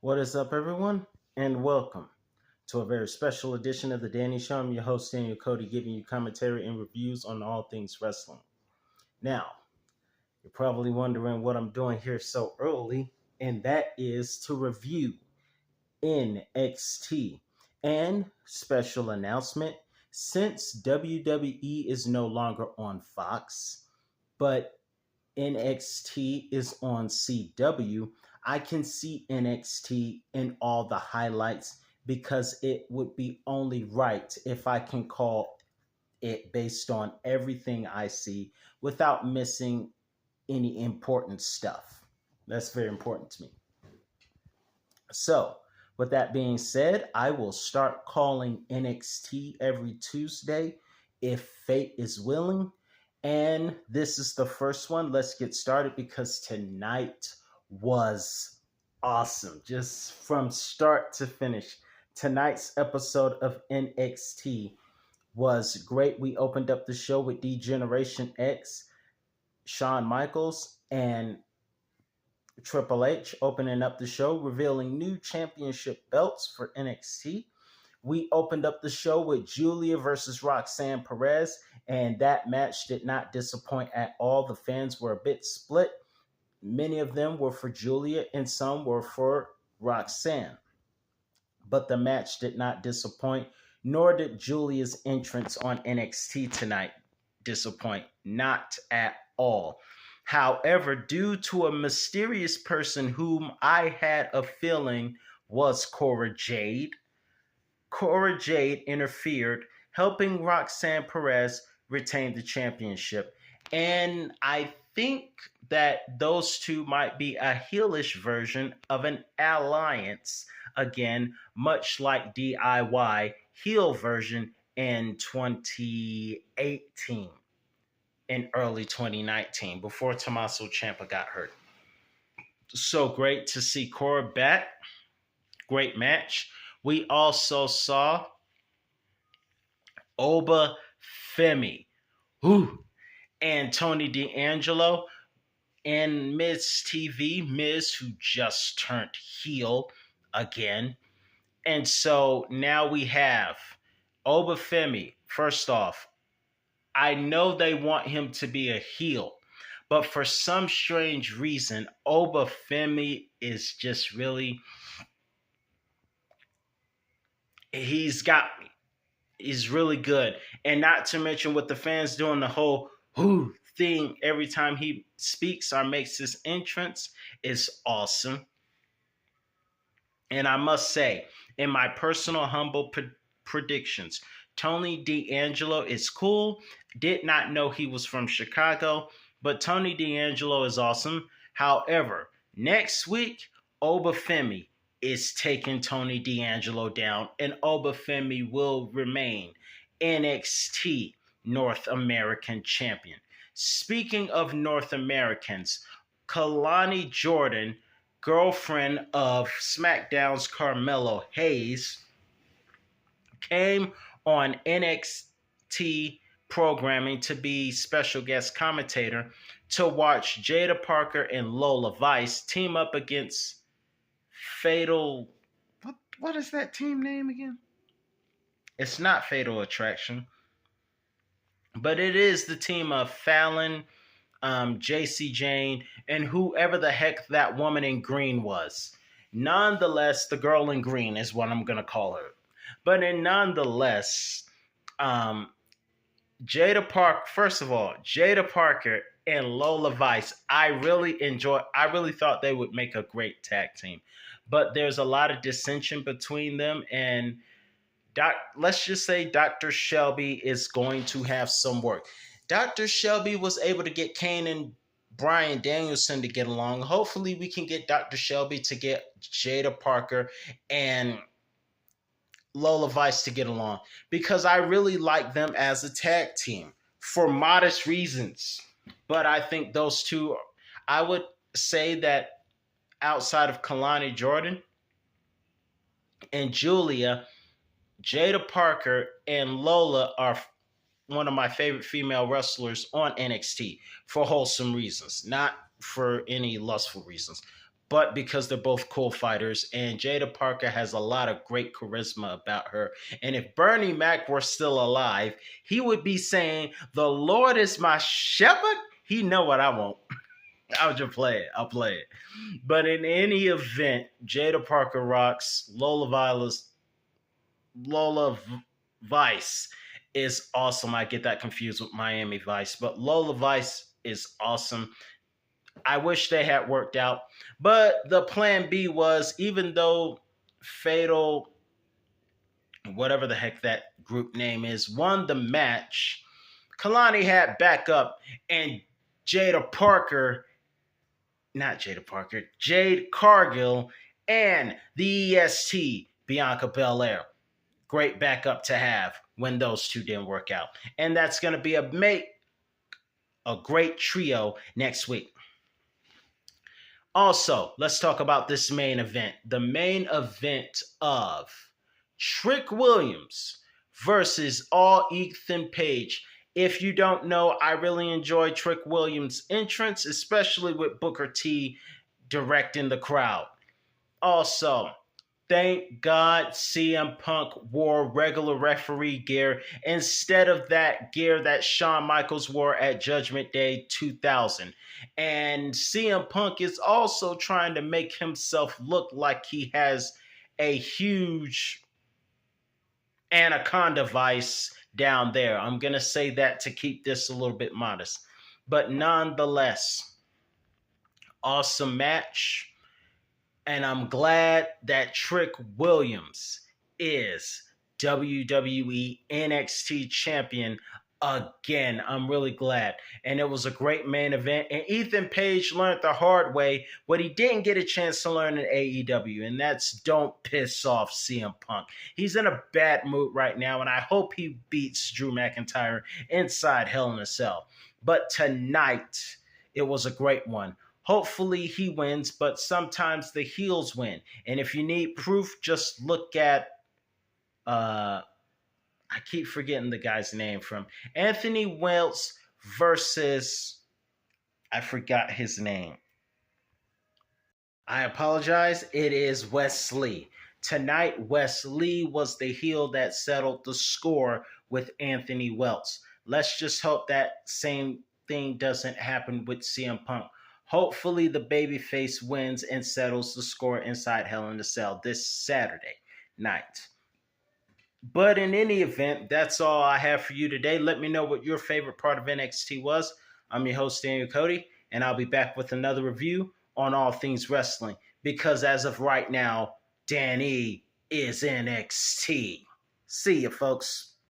What is up, everyone, and welcome to a very special edition of The Danny Show. I'm your host, Daniel Cody, giving you commentary and reviews on all things wrestling. Now, you're probably wondering what I'm doing here so early, and that is to review NXT. And special announcement, since WWE is no longer on Fox, but NXT is on CW, I can see NXT in all the highlights because it would be only right if I can call it based on everything I see without missing any important stuff. That's very important to me. So, with that being said, I will start calling NXT every Tuesday if fate is willing. And this is the first one. Let's get started because tonight was awesome. Just from start to finish. Tonight's episode of NXT was great. We opened up the show with D-Generation X, Shawn Michaels, and Triple H opening up the show, revealing new championship belts for NXT. We opened up the show with Julia versus Roxanne Perez, and that match did not disappoint at all. The fans were a bit split. Many of them were for Julia, and some were for Roxanne. But the match did not disappoint, nor did Julia's entrance on NXT tonight disappoint. Not at all. However, due to a mysterious person whom I had a feeling was Cora Jade interfered, helping Roxanne Perez retain the championship. And I think that those two might be a heelish version of an alliance, again, much like DIY heel version in 2018 in early 2019 before Tommaso Ciampa got hurt. So great to see Cora back. Great match. We also saw Oba Femi and Tony D'Angelo and Miz TV, Miz, who just turned heel again. And so now we have Oba Femi. First off, I know they want him to be a heel, but for some strange reason, Oba Femi is just really, he's got me. He's really good. And not to mention with the fans doing the whole whoo thing every time he speaks or makes his entrance is awesome. And I must say, in my personal humble predictions, Tony D'Angelo is cool. Did not know he was from Chicago, but Tony D'Angelo is awesome. However, next week, Oba Femi is taking Tony D'Angelo down, and Oba Femi will remain NXT North American champion. Speaking of North Americans, Kalani Jordan, girlfriend of SmackDown's Carmelo Hayes, came on NXT programming to be special guest commentator to watch Jada Parker and Lola Vice team up against Fatal. What is that team name again? It's not Fatal Attraction, but it is the team of Fallon, JC Jane, and whoever the heck that woman in green was. Nonetheless, the girl in green is what I'm gonna call her. But nonetheless, Jada Parker and Lola Vice, I really thought they would make a great tag team. But there's a lot of dissension between them, and let's just say Dr. Shelby is going to have some work. Dr. Shelby was able to get Kane and Bryan Danielson to get along. Hopefully we can get Dr. Shelby to get Jada Parker and Lola Vice to get along, because I really like them as a tag team for modest reasons. But I think those two, I would say that outside of Kalani Jordan and Julia, Jada Parker and Lola are one of my favorite female wrestlers on NXT for wholesome reasons, not for any lustful reasons. but because they're both cool fighters. And Jada Parker has a lot of great charisma about her. And if Bernie Mac were still alive, he would be saying, "The Lord is my shepherd." He know what I want. I'll just play it. I'll play it. But in any event, Jada Parker rocks. Lola Vice is awesome. I get that confused with Miami Vice, but Lola Vice is awesome. I wish they had worked out. But the plan B was, even though Fatal, whatever the heck that group name is, won the match, Kalani had backup, and Jada Parker, not Jada Parker, Jade Cargill, and the EST, Bianca Belair. Great backup to have when those two didn't work out. And that's going to be a great trio next week. Also, let's talk about this main event. The main event of Trick Williams versus All Ethan Page. If you don't know, I really enjoy Trick Williams' entrance, especially with Booker T directing the crowd. Also, thank God CM Punk wore regular referee gear instead of that gear that Shawn Michaels wore at Judgment Day 2000. And CM Punk is also trying to make himself look like he has a huge anaconda vice down there. I'm going to say that to keep this a little bit modest. But nonetheless, awesome match. And I'm glad that Trick Williams is WWE NXT champion again. I'm really glad. And it was a great main event. And Ethan Page learned the hard way what he didn't get a chance to learn in AEW. And that's don't piss off CM Punk. He's in a bad mood right now. And I hope he beats Drew McIntyre inside Hell in a Cell. But tonight, it was a great one. Hopefully he wins, but sometimes the heels win. And if you need proof, just look at, I keep forgetting the guy's name, from Anthony Wells versus, I forgot his name. I apologize. It is Wes Lee. Tonight, Wes Lee was the heel that settled the score with Anthony Wells. Let's just hope that same thing doesn't happen with CM Punk. Hopefully the babyface wins and settles the score inside Hell in a Cell this Saturday night. But in any event, that's all I have for you today. Let me know what your favorite part of NXT was. I'm your host, Daniel Cody, and I'll be back with another review on all things wrestling. Because as of right now, Danny is NXT. See you, folks.